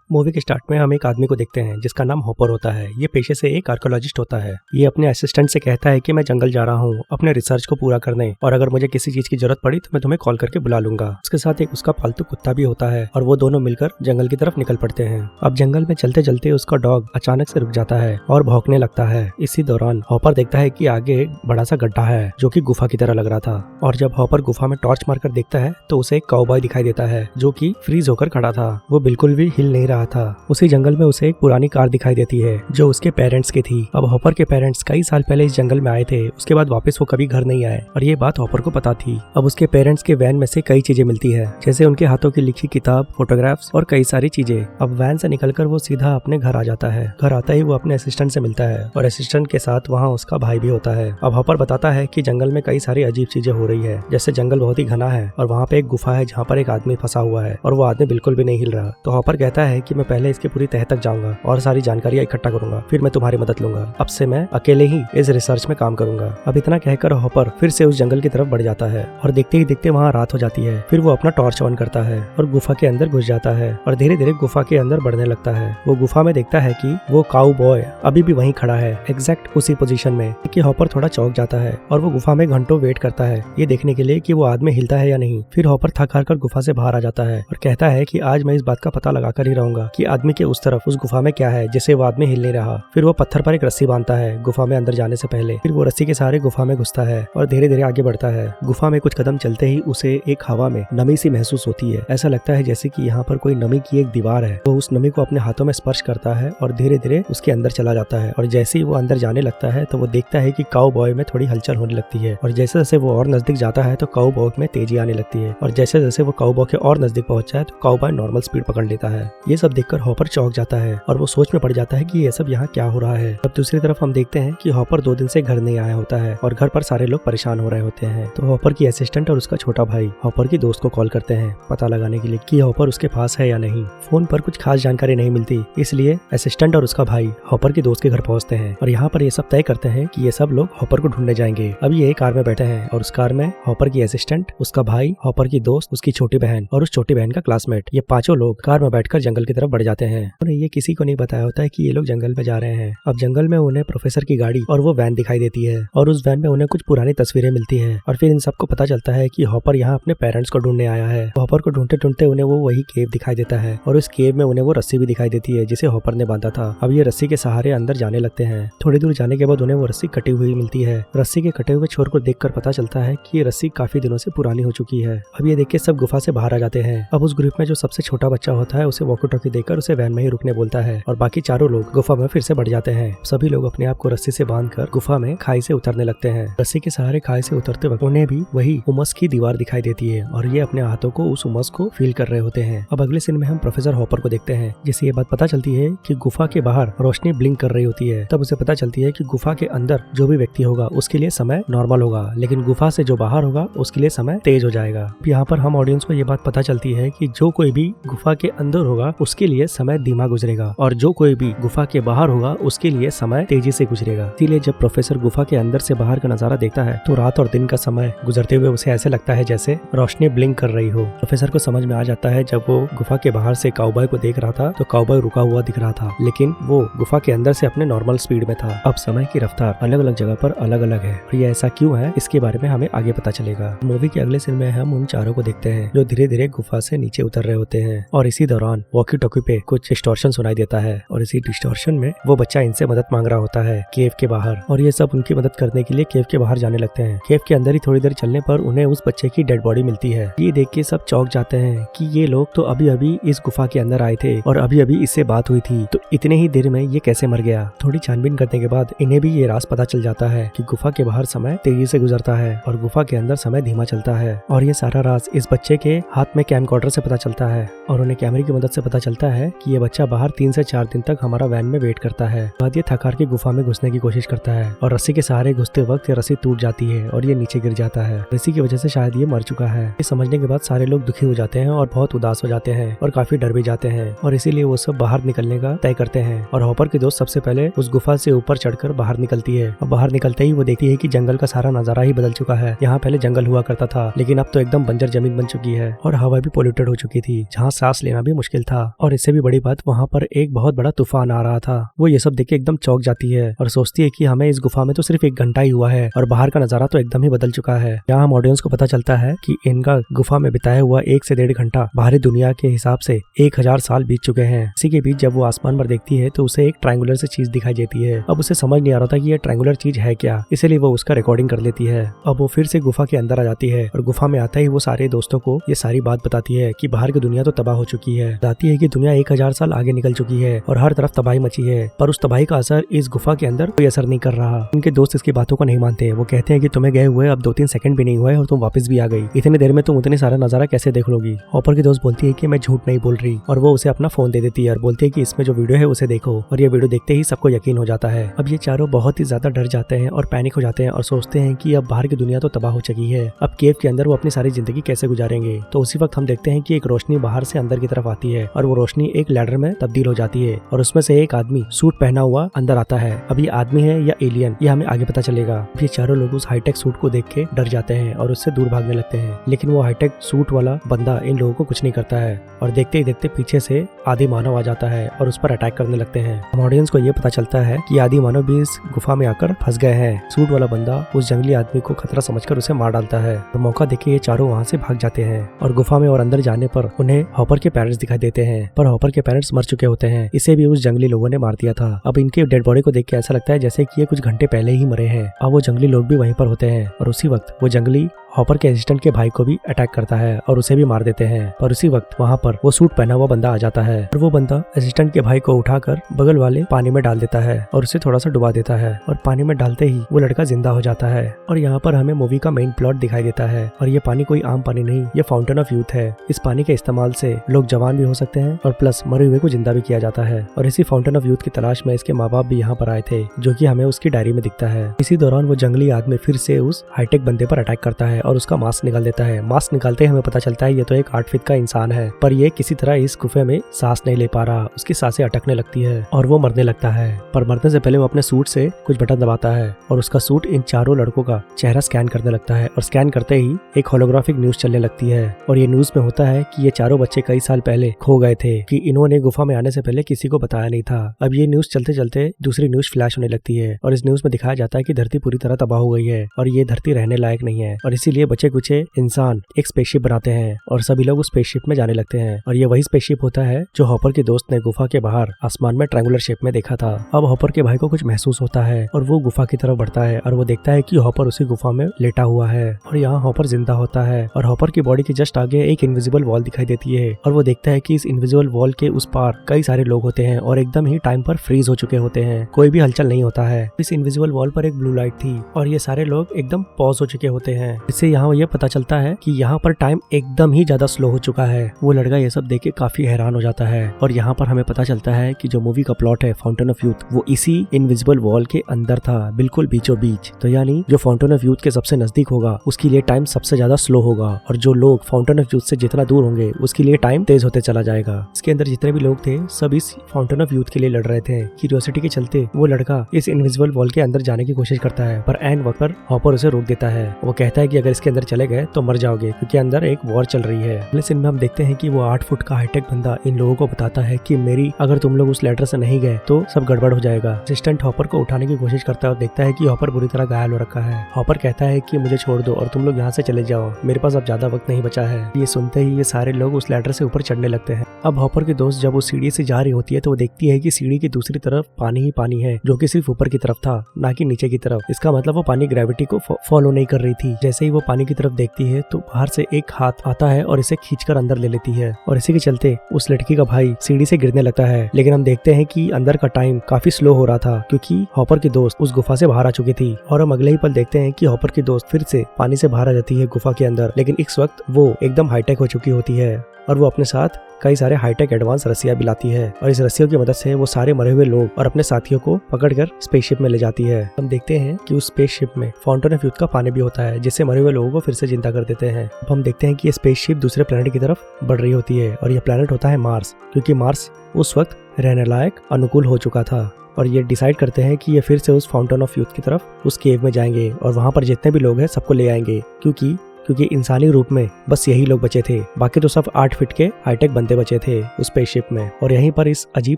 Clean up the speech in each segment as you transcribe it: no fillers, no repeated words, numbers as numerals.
Movie के start में हम एक आदमी को देखते हैं जिसका नाम हॉपर होता है। ये पेशे से एक आर्कोलॉजिस्ट होता है। ये अपने असिस्टेंट से कहता है कि मैं जंगल जा रहा हूँ अपने रिसर्च को पूरा करने, और अगर मुझे किसी चीज की जरूरत पड़ी तो मैं तुम्हें कॉल करके बुला लूंगा। उसके साथ एक उसका पालतू कुत्ता भी होता है और वो दोनों मिलकर जंगल की तरफ निकल पड़ते हैं। अब जंगल में चलते चलते उसका डॉग अचानक से रुक जाता है और भौंकने लगता है। इसी दौरान हॉपर देखता है कि आगे एक बड़ा सा गड्ढा है जो कि गुफा की तरह लग रहा था, और जब हॉपर गुफा में टॉर्च मारकर देखता है तो उसे एक काउबॉय दिखाई देता है जो कि फ्रीज होकर खड़ा था। वो बिल्कुल भी हिल नहीं रहा था। उसी जंगल में उसे एक पुरानी कार दिखाई देती है जो उसके पेरेंट्स की थी। अब हॉपर के पेरेंट्स कई साल पहले इस जंगल में आए थे, उसके बाद वापस वो कभी घर नहीं आए और ये बात हॉपर को पता थी। अब उसके पेरेंट्स के वैन में से कई चीजें मिलती है, जैसे उनके हाथों की लिखी किताब, फोटोग्राफ्स और कई सारी चीजें। अब वैन से निकलकर वो सीधा अपने घर आ जाता है। घर आता ही वो अपने असिस्टेंट से मिलता है और असिस्टेंट के साथ वहाँ उसका भाई भी होता है। अब हॉपर बताता है कि जंगल में कई सारी अजीब चीजें हो रही है, जैसे जंगल बहुत ही घना है और वहाँ पे एक गुफा है जहाँ पर एक आदमी फंसा हुआ है और वो आदमी बिल्कुल भी नहीं हिल रहा। तो हॉपर कहता है कि मैं पहले इसके पूरी तह तक जाऊंगा और सारी जानकारियां इकट्ठा करूंगा, फिर मैं तुम्हारी मदद लूंगा। अब से मैं अकेले ही इस रिसर्च में काम करूंगा। अब इतना कहकर हॉपर फिर से उस जंगल की तरफ बढ़ जाता है और देखते ही देखते वहाँ रात हो जाती है। फिर वो अपना टॉर्च ऑन करता है और गुफा के अंदर घुस जाता है और धीरे धीरे गुफा के अंदर बढ़ने लगता है। वो गुफा में देखता है कि वो काऊ बॉय अभी भी वहीं खड़ा है, एग्जैक्ट उसी पोजीशन में। कि हॉपर थोड़ा चौंक जाता है और वो गुफा में घंटों वेट करता है ये देखने के लिए कि वो आदमी हिलता है या नहीं। फिर हॉपर थक हार कर गुफा से बाहर आ जाता है और कहता है कि आज मैं इस बात का पता लगा कर ही रहूंगा कि आदमी के उस तरफ उस गुफा में क्या है जिसे वो आदमी हिल नहीं रहा। फिर वो पत्थर पर एक रस्सी बांधता है गुफा में अंदर जाने से पहले। फिर वो रस्सी के सहारे गुफा में घुसता है और धीरे धीरे आगे बढ़ता है। गुफा में कुछ कदम चलते ही उसे एक हवा में नमी सी महसूस होती है। ऐसा लगता है जैसे कि यहाँ पर कोई नमी की एक दीवार है। वो उस नमी को अपने हाथों में स्पर्श करता है और धीरे धीरे उसके अंदर चला जाता है। और जैसे ही वो अंदर जाने लगता है तो वो देखता है कि काऊ बॉय में थोड़ी हलचल होने लगती है, और जैसे जैसे वो और नजदीक जाता है तो काऊ बॉय में तेजी आने लगती है, और जैसे जैसे वो काऊ बॉय के और नजदीक पहुंचता है तो काऊ बॉय नॉर्मल स्पीड पकड़ लेता है। ये सब देखकर हॉपर चौंक जाता है और वो सोच में पड़ जाता है कि ये सब यहाँ क्या हो रहा है। अब दूसरी तरफ हम देखते हैं कि हॉपर 2 दिन से घर नहीं आया होता है और घर पर सारे लोग परेशान हो रहे होते हैं। तो हॉपर की असिस्टेंट और उसका छोटा भाई हॉपर की दोस्त को कॉल करते हैं पता लगाने के लिए कि हॉपर उसके पास है या नहीं। फोन पर कुछ खास जानकारी नहीं मिलती, इसलिए असिस्टेंट और उसका भाई हॉपर की दोस्त के घर पहुंचते हैं और यहाँ पर ये सब तय करते हैं कि ये सब लोग हॉपर को ढूंढने जाएंगे। अब ये एक कार में बैठे हैं और उस कार में हॉपर की असिस्टेंट, उसका भाई, हॉपर की दोस्त, उसकी छोटी बहन और उस छोटी बहन का क्लासमेट, ये पांचों लोग कार में बैठकर जंगल की तरफ बढ़ जाते हैं। उन्हें ये किसी को नहीं बताया होता है कि ये लोग जंगल में जा रहे हैं। अब जंगल में उन्हें प्रोफेसर की गाड़ी और वो वैन दिखाई देती है और उस वैन में उन्हें कुछ पुरानी तस्वीरें मिलती है और फिर इन सबको पता चलता है कि हॉपर यहाँ अपने पेरेंट्स को ढूंढने आया है। हॉपर को ढूंढते ढूंढते उन्हें वो वही केव दिखाई देता है और उस केव में उन्हें वो रस्सी भी दिखाई देती है जिसे हॉपर ने बांधा था। अब ये रस्सी के सहारे अंदर जाने लगते हैं। थोड़ी दूर जाने के बाद उन्हें वो रस्सी कटी हुई मिलती है। रस्सी के कटे हुए छोर को देखकर पता चलता है कि ये रस्सी काफी दिनों से पुरानी हो चुकी है। अब ये देख के सब गुफा से बाहर आ जाते हैं। अब उस ग्रुप में जो सबसे छोटा बच्चा होता है उसे वॉकी टॉकी देकर उसे वैन में ही रुकने बोलता है और बाकी चारों लोग गुफा में फिर से बढ़ जाते हैं। सभी लोग अपने आप को रस्सी से बांधकर गुफा में खाई से उतरने लगते हैं। रस्सी के सहारे खाई से उतरते वक्त उन्हें भी वही उमस की दीवार दिखाई देती है और ये अपने हाथों को उस उमस को फील कर रहे होते हैं। अब अगले सीन में हम प्रोफेसर हॉपर को देखते हैं जिसे ये बात पता चलती है कि गुफा के बाहर रोशनी ब्लिंक कर रही होती है। तब उसे पता चलती है कि गुफा के अंदर जो भी व्यक्ति होगा उसके लिए समय नॉर्मल होगा, लेकिन गुफा से जो बाहर होगा उसके लिए समय तेज हो जाएगा। यहाँ पर हम ऑडियंस को ये बात पता चलती है कि जो कोई भी गुफा के अंदर होगा उसके लिए समय धीमा गुजरेगा और जो कोई भी गुफा के बाहर होगा उसके लिए समय तेजी से गुजरेगा। इसीलिए जब प्रोफेसर गुफा के अंदर से बाहर का नजारा देखता है तो रात और दिन का समय गुजरते हुए उसे ऐसे लगता है जैसे रोशनी ब्लिंक कर रही हो। प्रोफेसर को समझ में आ जाता है जब वो गुफा के बाहर से काउबॉय को देख रहा था तो काउबॉय रुका हुआ दिख रहा था, लेकिन वो गुफा के अंदर से अपने नॉर्मल स्पीड में था। अब समय की रफ्तार अलग अलग जगह पर अलग अलग है और ये ऐसा क्यों है इसके बारे में हमें आगे पता चलेगा। मूवी के अगले सीन में हम उन चारों को देखते हैं जो धीरे धीरे गुफा से नीचे उतर रहे होते हैं और इसी दौरान वॉकी टॉकी पे कुछ डिस्टॉर्शन सुनाई देता है और इसी डिस्टॉर्शन में वो बच्चा इनसे मदद मांग रहा होता है केव के बाहर, और ये सब उनकी मदद करने के लिए केव के बाहर जाने लगते हैं। केव के अंदर ही थोड़ी देर चलने पर उन्हें उस बच्चे की डेड बॉडी मिलती है। ये देख के सब चौंक जाते हैं कि ये लोग तो अभी अभी इस गुफा के अंदर आए थे और अभी अभी इससे बात हुई थी, तो इतने ही देर में ये कैसे मर गया। थोड़ी छानबीन करने के बाद इन्हें भी ये राज पता चल जाता है कि गुफा के बाहर समय तेजी से गुजरता है और गुफा के अंदर समय धीमा चलता है, और ये सारा राज इस बच्चे के हाथ में कैमकॉर्डर से पता चलता है और उन्हें कैमरे की मदद से पता चलता है कि ये बच्चा बाहर 3 से 4 दिन तक हमारा वैन में वेट करता है। बाद ये थक हार के गुफा में घुसने की कोशिश करता है और रस्सी के सहारे घुसते वक्त ये रस्सी टूट जाती है और ये नीचे गिर जाता है। रस्सी की वजह से शायद ये मर चुका है। ये समझने के बाद सारे लोग दुखी हो जाते हैं और बहुत उदास हो जाते हैं और काफी डर भी जाते हैं, और इसीलिए वो सब बाहर निकलने का तय करते हैं। और हॉपर की दोस्त सबसे पहले उस गुफा से ऊपर चढ़कर बाहर निकलती है और बाहर निकलते ही वो देखती है कि जंगल का सारा नजारा ही बदल चुका है। यहाँ पहले जंगल हुआ करता था लेकिन अब तो एकदम बंजर जमीन बन चुकी है और हवा भी पोल्यूटेड हो चुकी थी, जहाँ सांस लेना भी मुश्किल था। और इससे भी बड़ी बात वहाँ पर एक बहुत बड़ा तूफान आ रहा था। वो ये सब देख के एकदम चौंक जाती है और सोचती है कि हमें इस गुफा में तो सिर्फ 1 घंटा ही हुआ है और बाहर का नजारा तो एकदम ही बदल चुका है। यहाँ हम ऑडियंस को पता चलता है कि इनका गुफा में बिताया हुआ 1 से 1.5 घंटा बाहरी दुनिया के हिसाब से 1000 साल बीत चुके हैं। इसी के बीच जब वो आसमान पर देखती है तो उसे एक ट्रायंगुलर से चीज दिखाई देती है। अब उसे समझ नहीं आ रहा था कि ये ट्रायंगुलर चीज है क्या, इसलिए वो उसका रिकॉर्डिंग कर लेती है। अब वो फिर से गुफा के अंदर आ जाती है और गुफा में आता ही वो सारे दोस्तों को ये सारी बात बताती है कि बाहर की दुनिया तो तबाह हो चुकी है। बताती है कि दुनिया 1000 साल आगे निकल चुकी है और हर तरफ तबाही मची है, पर उस तबाही का असर इस गुफा के अंदर कोई असर नहीं कर रहा। उनके दोस्त इसकी बातों को नहीं मानते। वो कहते हैं कि तुम्हें गए हुए अब 2-3 सेकंड भी नहीं हुए और तुम वापस भी आ गई। इतनी देर में तुम उतने सारा नजारा कैसे देख लोगी। हॉपर की दोस्त बोलती है कि मैं झूठ नहीं बोल रही और वो उसे अपना फोन दे देती है और बोलती है कि इसमें जो वीडियो है उसे देखो। और ये वीडियो देखते ही सबको यकीन हो जाता है। अब ये चारों बहुत ही ज्यादा डर जाते हैं और पैनिक हो जाते हैं और सोचते हैं कि अब बाहर की दुनिया तो तबाह हो चुकी है, अब केव के अंदर वो अपनी सारी जिंदगी कैसे गुजारेंगे। तो उसी वक्त हम देखते हैं कि एक रोशनी बाहर से अंदर की तरफ आती है और वो रोशनी एक लैडर में तब्दील हो जाती है और उसमें से एक आदमी सूट पहना हुआ अंदर आता है। अब ये आदमी है या एलियन, ये हमें आगे पता चलेगा। ये चारों लोग उस हाईटेक सूट को देख के डर जाते हैं और उससे दूर भागने लगते हैं, लेकिन वो हाईटेक सूट वाला बंदा इन लोगों को कुछ नहीं करता है और देखते ही देखते पीछे से आदि मानव आ जाता है और उस पर अटैक करने लगते हैं। हम ऑडियंस को ये पता चलता है कि आदि मानव भी इस गुफा में आकर फंस गए हैं। सूट वाला बंदा उस जंगली आदमी को खतरा समझकर उसे मार डालता है और मौका देखे ये चारों वहाँ से भाग जाते हैं और गुफा में और अंदर जाने पर उन्हें हॉपर के पेरेंट्स दिखाई देते हैं, पर हॉपर के पेरेंट्स मर चुके होते हैं। इसे भी उस जंगली लोगों ने मार दिया था। अब इनके डेड बॉडी को देख के ऐसा लगता है जैसे कि ये कुछ घंटे पहले ही मरे हैं। अब वो जंगली लोग भी वहीं पर होते हैं और उसी वक्त वो जंगली हॉपर के असिस्टेंट के भाई को भी अटैक करता है और उसे भी मार देते हैं। पर उसी वक्त वहाँ पर वो सूट पहना हुआ बंदा आ जाता है और वो बंदा असिस्टेंट के भाई को उठाकर बगल वाले पानी में डाल देता है और उसे थोड़ा सा डुबा देता है और पानी में डालते ही वो लड़का जिंदा हो जाता है। और यहाँ पर हमें मूवी का मेन प्लॉट दिखाई देता है और ये पानी कोई आम पानी नहीं, ये फाउंटेन ऑफ यूथ है। इस पानी के इस्तेमाल से लोग जवान भी हो सकते हैं और प्लस मरे हुए को जिंदा भी किया जाता है। और इसी फाउंटेन ऑफ यूथ की तलाश में इसके माँ बाप भी यहाँ पर आए थे, जो कि हमें उसकी डायरी में दिखता है। इसी दौरान वो जंगली आदमी फिर से उस हाईटेक बंदे पर अटैक करता है और उसका मास्क निकाल देता है। मास्क निकालते ही हमें पता चलता है ये तो एक 8 फीट का इंसान है, पर ये किसी तरह इस गुफे में सांस नहीं ले पा रहा। उसकी सांसें अटकने लगती है और वो मरने लगता है। पर मरने से पहले वो अपने सूट से कुछ बटन दबाता है और उसका सूट इन चारों लड़कों का चेहरा स्कैन करने लगता है और स्कैन करते ही एक होलोग्राफिक न्यूज चलने लगती है और ये न्यूज में होता है कि ये चारों बच्चे कई साल पहले खो गए थे, कि इन्होंने गुफा में आने से पहले किसी को बताया नहीं था। अब ये न्यूज चलते चलते दूसरी न्यूज फ्लैश होने लगती है और इस न्यूज में दिखाया जाता है कि धरती पूरी तरह तबाह हो गई है और ये धरती रहने लायक नहीं है और इसीलिए बचे कुचे इंसान एक स्पेसशिप बनाते हैं और सभी लोग उस स्पेसशिप में जाने लगते हैं। और ये वही स्पेसशिप होता है जो हॉपर के दोस्त ने गुफा के बाहर आसमान में ट्रायंगुलर शेप में देखा था। अब हॉपर के भाई को कुछ महसूस होता है और वो गुफा की तरफ बढ़ता है और वो देखता है कि हॉपर उसी गुफा में लेटा हुआ है और यहाँ हॉपर जिंदा होता है और हॉपर की बॉडी के जस्ट आगे एक इनविजिबल वॉल दिखाई देती है और वो देखता है कि इस इनविजिबल वॉल के उस पार कई सारे लोग होते हैं और एकदम ही टाइम पर फ्रीज हो चुके होते हैं, कोई भी हलचल नहीं होता है। इस इनविजिबल वॉल पर एक ब्लू लाइट थी और ये सारे लोग एकदम पॉज हो चुके होते हैं। इससे यहाँ ये पता चलता है कि यहाँ पर टाइम एकदम ही ज्यादा स्लो हो चुका है। वो लड़का ये सब देख के काफी हैरान हो जाता है और यहाँ पर हमें पता चलता है कि जो मूवी का प्लॉट है फाउंटेन ऑफ यूथ, वो इसी इनविजिबल वॉल के अंदर था, बिल्कुल बीचों बीच। तो यानी जो फाउंटेन ऑफ यूथ के सबसे नजदीक होगा उसके लिए टाइम सबसे ज्यादा स्लो होगा और जो लोग फाउंटेन ऑफ यूथ से जितना दूर होंगे उसके लिए टाइम तेज होते चला जाएगा। इसके अंदर जितने भी लोग थे सब इस फाउंटेन ऑफ यूथ के लिए लड़ रहे थे। क्यूरियोसिटी के चलते वो लड़का इस इनविजिबल वॉल के अंदर जाने की कोशिश करता है, पर एंड वक्त पर हॉपर उसे रोक देता है। वो कहता है कि अगर इसके अंदर चले गए तो मर जाओगे, क्योंकि अंदर एक वॉर चल रही है। अगले सीन में हम देखते हैं कि वो 8 फुट का हाईटेक बंदा इन लोगों को बताता है कि मेरी अगर तुम लोग उस लेटर से नहीं गए तो सब गड़बड़ हो जाएगा। असिस्टेंट हॉपर को उठाने की कोशिश करता है और देखता है कि हॉपर बुरी तरह घायल हो रखा है। हॉपर कहता है कि मुझे छोड़ दो और तुम लोग यहाँ से चले जाओ, मेरे पास अब ज्यादा वक्त नहीं बचा है। ये सुनते ही ये सारे लोग उस लेटर से ऊपर चढ़ने लगते हैं। अब हॉपर की दोस्त जब उस सीढ़ी से जा रही होती है तो वो देखती है कि सीढ़ी की दूसरी तरफ पानी ही पानी है, जो कि सिर्फ ऊपर की तरफ था, ना कि नीचे की तरफ। इसका मतलब वो पानी ग्रेविटी को फॉलो नहीं कर रही थी। जैसे ही वो पानी की तरफ देखती है तो बाहर से एक हाथ आता है और इसे खींचकर अंदर ले लेती है और इसी के चलते उस लड़की का भाई सीढ़ी से गिरने लगता है। लेकिन हम देखते हैं कि अंदर का टाइम काफी स्लो हो रहा था, क्योंकि हॉपर की दोस्त उस गुफा से बाहर आ चुकी थी और हम अगले ही पल देखते हैं कि हॉपर की दोस्त फिर से पानी से बाहर आ जाती है गुफा के अंदर। लेकिन इस वक्त वो एकदम हाईटेक हो चुकी होती है और वो अपने साथ कई सारे हाईटेक एडवांस रस्सियां भी लाती है और इस रस्सियों की मदद से वो सारे मरे हुए लोग और अपने साथियों को पकड़कर स्पेसशिप में ले जाती है। हम देखते हैं कि उस स्पेसशिप में फाउंटेन ऑफ यूथ का पानी भी होता है, जिससे मरे हुए लोगों को फिर से जिंदा कर देते हैं। अब हम देखते हैं कि ये स्पेसशिप दूसरे प्लेनेट की तरफ बढ़ रही होती है और यह प्लेनेट होता है मार्स, क्योंकि मार्स उस वक्त रहने लायक अनुकूल हो चुका था। और ये डिसाइड करते हैं कि ये फिर से उस फाउंटेन ऑफ यूथ की तरफ उस केव में जाएंगे और वहाँ पर जितने भी लोग हैं सबको ले आएंगे, क्योंकि क्योंकि इंसानी रूप में बस यही लोग बचे थे, बाकी तो सब 8 फीट के हाईटेक बंदे बचे थे उस स्पेसशिप में। और यहीं पर इस अजीब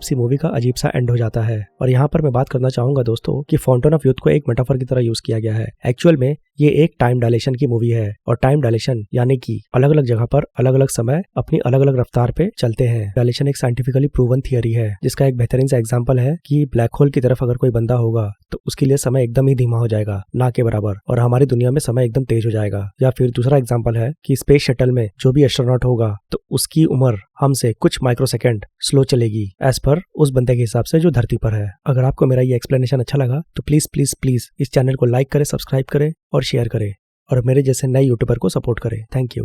सी मूवी का अजीब सा एंड हो जाता है। और यहाँ पर मैं बात करना चाहूंगा दोस्तों कि फाउंटेन ऑफ यूथ को एक मेटाफर की तरह यूज किया गया है। एक्चुअल में ये एक टाइम डायलेशन की मूवी है, और टाइम डायलेशन यानी कि अलग अलग जगह पर अलग अलग समय अपनी अलग अलग रफ्तार पे चलते हैं। डायलेशन एक साइंटिफिकली प्रूवन थियरी है, जिसका एक बेहतरीन सा एग्जांपल है कि ब्लैक होल की तरफ अगर कोई बंदा होगा तो उसके लिए समय एकदम ही धीमा हो जाएगा, ना के बराबर, और हमारी दुनिया में समय एकदम तेज हो जाएगा। या फिर दूसरा एग्जांपल है कि स्पेस शटल में जो भी एस्ट्रोनॉट होगा तो उसकी उम्र हमसे कुछ माइक्रोसेकंड स्लो चलेगी एज पर उस बंदे के हिसाब से जो धरती पर है। अगर आपको मेरा ये एक्सप्लेनेशन अच्छा लगा तो प्लीज प्लीज प्लीज इस चैनल को लाइक करें, सब्सक्राइब करें और शेयर करें, और मेरे जैसे नए यूट्यूबर को सपोर्ट करें। Thank you.